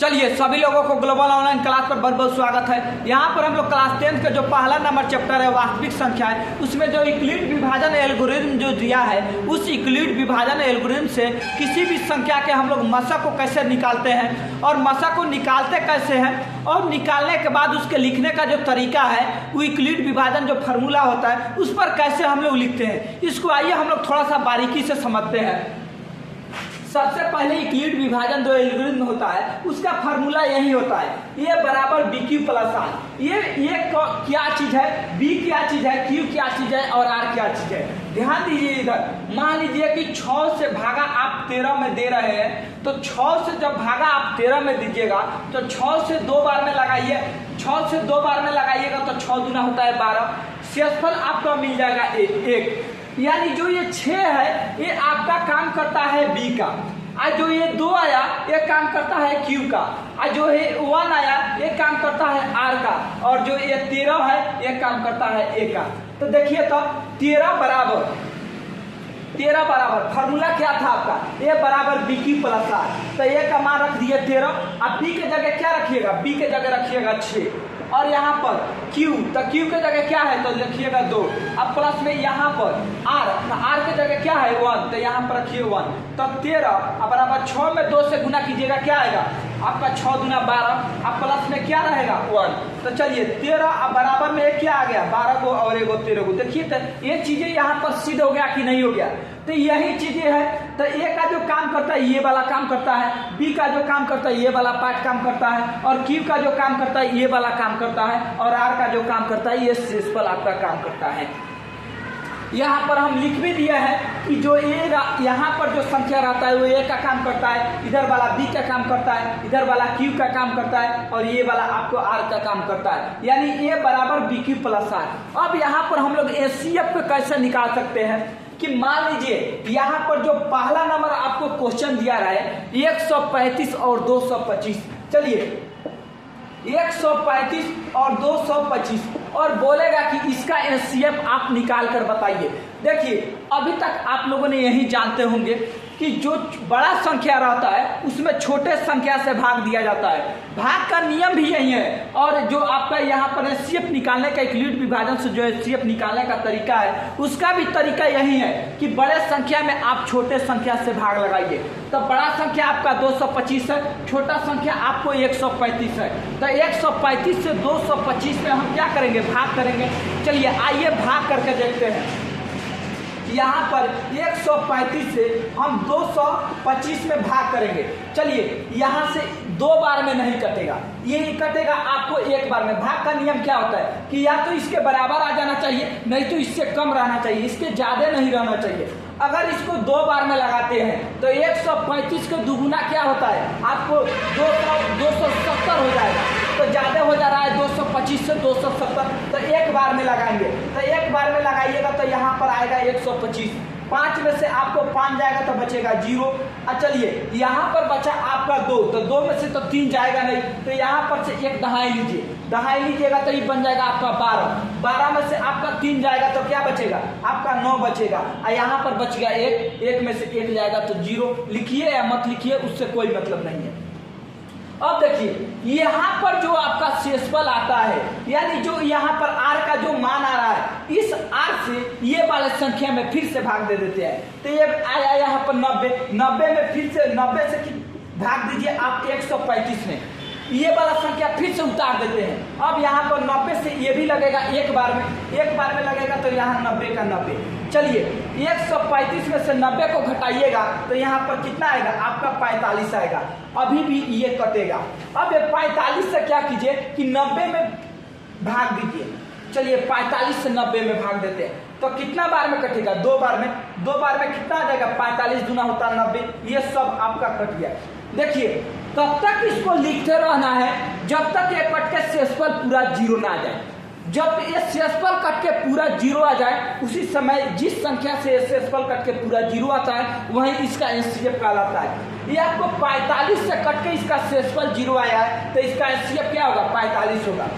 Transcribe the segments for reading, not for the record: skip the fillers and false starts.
चलिए सभी लोगों को ग्लोबल ऑनलाइन क्लास पर बहुत बहुत स्वागत है। यहाँ पर हम लोग क्लास 10 का जो पहला नंबर चैप्टर है वास्तविक संख्या है, उसमें जो यूक्लिड विभाजन एल्गोरिथम जो दिया है, उस यूक्लिड विभाजन एल्गोरिथम से किसी भी संख्या के हम लोग मसा को कैसे निकालते हैं और मसा को निकालते कैसे हैं और निकालने के बाद उसके लिखने का जो तरीका है वो यूक्लिड विभाजन जो फार्मूला होता है उस पर कैसे हम लोग लिखते हैं, इसको आइए हम लोग थोड़ा सा बारीकी से समझते हैं। सबसे पहले यूक्लिड विभाजन जो एल्गोरिथम होता है उसका फार्मूला यही होता है, ये बराबर बी क्यू प्लस आर। ये क्या चीज है, बी क्या चीज है, क्यू क्या चीज है और आर क्या चीज है। ध्यान दीजिए, इधर मान लीजिए कि 6 से भागा आप 13 में दे रहे हैं, तो 6 से जब भागा आप 13 में दीजिएगा तो 6 से 2 बार में लगाइए, 6 से 2 बार में लगाइएगा तो 6 दूना होता है 12, शेषफल आपका मिल जाएगा 1। यानी जो ये 6 है ये आपका काम करता है बी का, आज जो ये 2 आया ये काम करता है क्यू का, आज जो ये 1 आया ये काम करता है आर का, और जो ये 13 है ये काम करता है ए का। तो देखिए तो 13 बराबर फार्मूला क्या था आपका, ए बराबर बी क्यू प्लस आर। तो ए का मान रख दिए 13, अब बी के जगह क्या रखिएगा, बी के जगह रखिएगा 6, और यहाँ पर Q, तो Q के जगह क्या है तो लिखिएगा 2, अब प्लस में यहाँ पर R के जगह क्या है 1, तो यहाँ पर रखिए 1। तो 13 बराबर 6 में 2 से गुना कीजिएगा, क्या आएगा आपका 6 दूना 12, अब प्लस में क्या रहेगा 1। तो चलिए 13 बराबर में क्या आ गया 12 को और 13 को। देखिए तो ये चीजें यहाँ पर सिद्ध हो गया कि नहीं हो गया, तो यही चीजें है। तो ए का जो काम करता है ये वाला काम करता है, बी का जो काम करता है ये वाला पार्ट काम करता है, और क्यू का जो काम करता है ये वाला काम करता है, और आर का जो काम करता है ये शेषफल आपका काम करता है। यहाँ पर हम लिख भी दिया है कि जो ए यहाँ पर जो संख्या रहता है वो ए का काम करता है, इधर वाला बी का काम करता है, इधर वाला क्यू का काम करता है, और ये वाला आपको आर का काम करता है, यानी ए बराबर बी क्यू प्लस आर। अब यहाँ पर हम लोग एचसीएफ को कैसे निकाल सकते हैं कि मान लीजिए यहाँ पर जो पहला नंबर आपको क्वेश्चन दिया रहा है 135 और 225, चलिए 135 और 225, और बोलेगा कि इसका एचसीएफ आप निकाल कर बताइए। देखिए अभी तक आप लोगों ने यही जानते होंगे कि जो बड़ा संख्या रहता है उसमें छोटे संख्या से भाग दिया जाता है, भाग का नियम भी यही है। और जो आपका यहाँ पर एचसीएफ निकालने का यूक्लिड विभाजन से जो एचसीएफ निकालने का तरीका है उसका भी तरीका यही है कि बड़े संख्या में आप छोटे संख्या से भाग लगाइए। तो बड़ा संख्या आपका 225 है, छोटा संख्या आपको 135 है, तो 135 से 225 में हम क्या करेंगे, भाग करेंगे। चलिए आइए भाग करके देखते हैं। यहाँ पर 135 से हम 225 में भाग करेंगे। चलिए यहाँ से 2 बार में नहीं कटेगा, ये कटेगा आपको 1 बार में। भाग का नियम क्या होता है कि या तो इसके बराबर आ जाना चाहिए, नहीं तो इससे कम रहना चाहिए, इसके ज्यादा नहीं रहना चाहिए। अगर इसको 2 बार में लगाते हैं तो 135 का दुगुना क्या होता है, आपको 270 हो जाएगा, तो ज्यादा हो जा रहा है 225 से 270, तो 1 बार में लगाएंगे। तो 1 बार में लगाइएगा तो यहाँ पर आएगा 125, 5 में से आपको 5 जाएगा तो बचेगा 0। चलिए यहाँ पर बचा आपका 2, तो 2 में से तो 3 जाएगा नहीं, तो यहाँ पर से 1 दहाई लीजिए, दहाई लीजिएगा तो ये बन जाएगा आपका 12, 12 में से आपका 3 जाएगा तो क्या बचेगा आपका 9 बचेगा, और यहाँ पर बच गया 1, 1 में से 1 जाएगा तो 0। लिखिए या मत लिखिए उससे कोई मतलब नहीं है। अब देखिए यहाँ पर जो आपका शेषफल आता है, यानी जो यहाँ पर आर का जो मान आ रहा है, इस आर से ये वाले संख्या में फिर से भाग दे देते हैं। तो ये आया यहाँ पर 90 में फिर से 90 से भाग दीजिए आप 135 में, ये वाला संख्या फिर से उतार देते हैं। अब यहाँ पर 90 से ये भी लगेगा 1 बार में, 1 बार में लगेगा तो यहाँ 90 का 90। चलिए 135 में से 90 को घटाइएगा तो यहाँ पर कितना आएगा आपका 45 आएगा, अभी भी ये कटेगा। अब ये 45 से क्या कीजिए कि 90 में भाग दीजिए। चलिए 45 से 90 में भाग देते हैं तो कितना बार में कटेगा, 2 बार में, 2 बार में कितना आ जाएगा 45 दूना होता है 90, ये सब आपका कट गया। देखिए तब तक इसको लिखते रहना है जब तक ये कट के शेषफल पूरा 0 ना आ जाए। जब ये शेषफल कट के पूरा 0 आ जाए उसी समय जिस संख्या से शेषफल कट के पूरा 0 आता है वही इसका एचसीएफ कहलाता है। ये आपको 45 से कट के इसका शेषफल 0 आया है तो इसका एचसीएफ क्या होगा 45 होगा,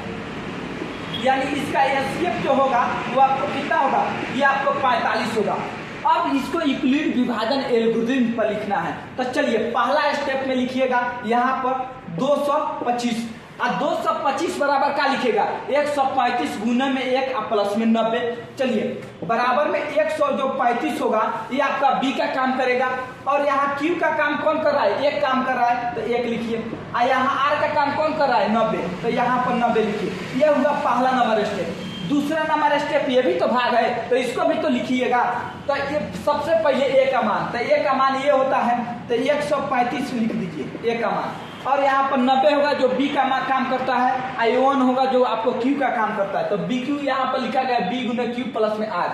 यानी इसका एचसीएफ जो होगा वो आपको कितना होगा, ये आपको 45 होगा। अब इसको यूक्लिड विभाजन एल्गोरिथम पर लिखना है। तो चलिए पहला स्टेप में लिखिएगा यहाँ पर 225। और 225 बराबर क्या लिखेगा 135 गुने में 1 और प्लस में 90। चलिए बराबर में 100 जो 35 होगा ये आपका बी का काम करेगा। और यहाँ क्यू का काम कौन कर रहा है, 1 काम कर रहा है तो 1 लिखिए। और यहाँ आर का काम कौन कर रहा है 90, तो यहाँ पर 90 लिखिए। ये हुआ पहला नंबर स्टेप। दूसरा नंबर स्टेप ये भी तो भाग है तो इसको भी तो लिखिएगा। तो ये सबसे पहले ए का मान, तो ए का मान ये होता है तो 135 लिख दीजिए ए का मान। और यहाँ पर 90 होगा जो बी का काम करता है, I1 होगा जो आपको क्यू का काम करता है। तो बी क्यू यहाँ पर लिखा गया बी गुने क्यू प्लस में आर।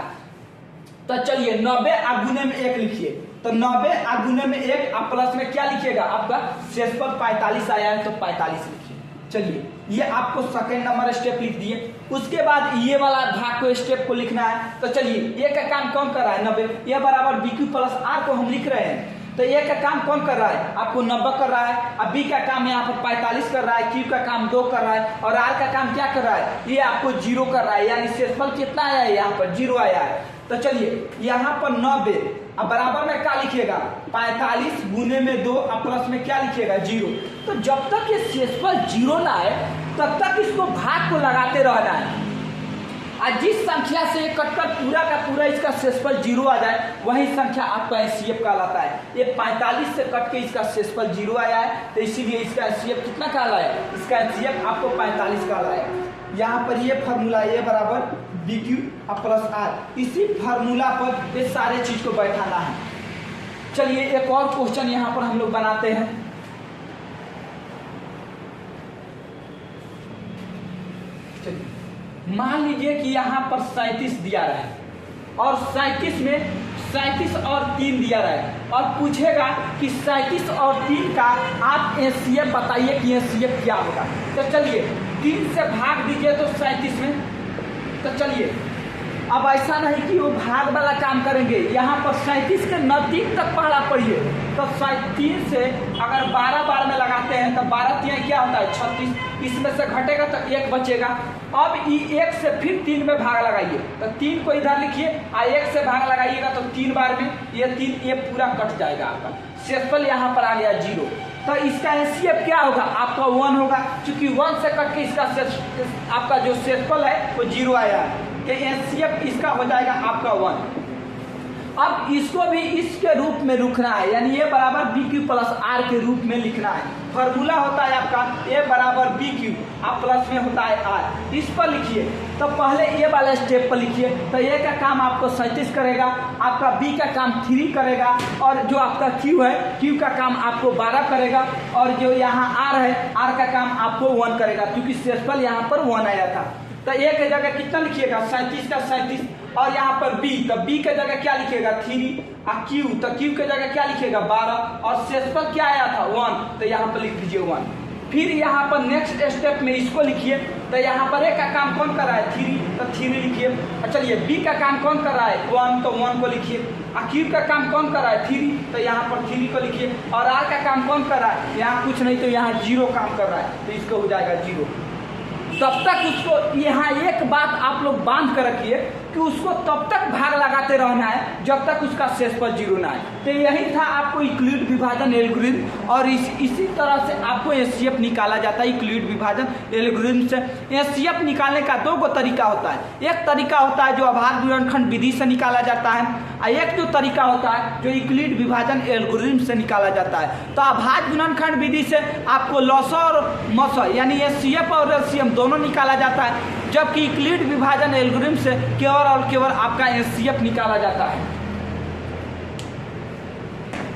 तो चलिए 90 और गुने में 1 लिखिए। तो 90 और गुने में 1 और प्लस में क्या लिखिएगा आपका शेषफल 45 आया है तो 45 लिखिए। चलिए ये आपको सेकंड नंबर स्टेप लिख दिए। उसके बाद ये वाला भाग को स्टेप को लिखना है। तो चलिए ए का काम कौन कर रहा है 90, ये बराबर बी क्यू प्लस आर को हम लिख रहे हैं। तो ए का काम कौन कर रहा है आपको 90 कर रहा है, अब बी का काम यहाँ पर 45 कर रहा है, क्यू का काम 2 कर रहा है और आर का काम क्या कर रहा है ये आपको 0 कर रहा है। यानी शेषफल कितना आया है यहाँ पर 0 आया है। तो चलिए यहाँ पर 90 अब बराबर में क्या लिखिएगा 45 गुने में 2 और प्लस में क्या लिखिएगा 0। तो जब तक ये शेषफल 0 ना आए तब तक इसको भाग को लगाते रहना है। आज जिस संख्या से ये कटकर पूरा का पूरा इसका शेषफल 0 आ जाए वही संख्या आपका एचसीएफ कहलाता है। ये 45 से कट के इसका शेषफल 0 आया है तो इसीलिए इसका एचसीएफ कितना कहलाया है, इसका एचसीएफ आपको 45 कहलाया है। यहाँ पर ये फार्मूला ए बराबर बी क्यू प्लस आर, इसी फार्मूला पर ये सारे चीज को बैठाना है। चलिए एक और क्वेश्चन यहाँ पर हम लोग बनाते हैं। मान लीजिए कि यहाँ पर 37 दिया रहा है और 37 में 37 और 3 दिया रहा है और पूछेगा कि 37 और 3 का आप एचसीएफ बताइए कि एचसीएफ क्या होगा। तो चलिए 3 से भाग दीजिए तो 37 में। तो चलिए अब ऐसा नहीं कि वो भाग वाला काम करेंगे, यहाँ पर 37 के नजदीक तक पहला पढ़िए। तो 3 से अगर 12 बार में लगाते हैं तो 12 3 क्या होता है 36, इसमें से घटेगा तो 1 बचेगा। अब 1 से फिर 3 में भाग लगाइए तो 3 को इधर लिखिए और 1 से भाग लगाइएगा तो 3 बार में ये 3 ये पूरा कट जाएगा, आपका शेषफल यहाँ पर आ गया 0। तो इसका एचसीएफ क्या होगा आपका 1 होगा, क्योंकि 1 से कट के इसका आपका जो शेषफल है वो 0 आया है। एचसीएफ इसका हो जाएगा आपका 1। अब इसको भी इसके रूप में लिखना है, यानी ए बराबर बी क्यू प्लस आर के रूप में लिखना है। फॉर्मूला होता है आपका ए बराबर बी क्यू आप प्लस में होता है आर, इस पर लिखिए। तो पहले ए वाला स्टेप पर लिखिए। तो ए का काम आपको 37 करेगा, आपका बी का काम 3 करेगा और जो आपका क्यू है क्यू का काम आपको 12 करेगा और जो यहाँ आर है आर का काम आपको 1 करेगा, क्योंकि शेषफल यहाँ पर 1 आया था। तो ए की जगह कितना लिखिएगा 37 का 37 और यहाँ पर बी, तो बी की जगह क्या लिखिएगा 3 और क्यू, तो क्यू की जगह क्या लिखिएगा 12 और शेषफल क्या आया था 1, तो यहाँ पर लिख दीजिए 1। फिर यहाँ पर नेक्स्ट स्टेप में इसको लिखिए। तो यहाँ पर ए का काम कौन कर रहा है 3, तो 3 लिखिए। चलिए बी का काम कौन कर रहा है 1, तो 1 को लिखिए। और क्यू का काम कौन कर रहा है 3, तो यहाँ पर 3 को लिखिए। और आर का काम कौन कर रहा है यहाँ कुछ नहीं तो यहाँ 0 काम कर रहा है, तो इसको हो जाएगा 0। तब तक उसको यहाँ एक बात आप लोग बांध कर रखिए कि उसको तब तक भाग लगाते रहना है जब तक उसका शेषफल 0 ना आए। तो यही था आपको यूक्लिड विभाजन एल्गोरिथम और इसी तरह से आपको एचसीएफ निकाला जाता है। यूक्लिड विभाजन एल्गोरिथम से एचसीएफ निकालने का 2 तरीका होता है। एक तरीका होता है जो अभाज्य गुणनखंड विधि से निकाला जाता है और एक जो तरीका होता है जो यूक्लिड विभाजन एल्गोरिथम से निकाला जाता है। तो अभाज्य गुणनखंड विधि से आपको लॉसर और मसर यानी एचसीएफ और एलसीएम दोनों निकाला जाता है, जबकि यूक्लिड विभाजन एल्गोरिथम से केवल और केवल आपका एचसीएफ निकाला जाता है।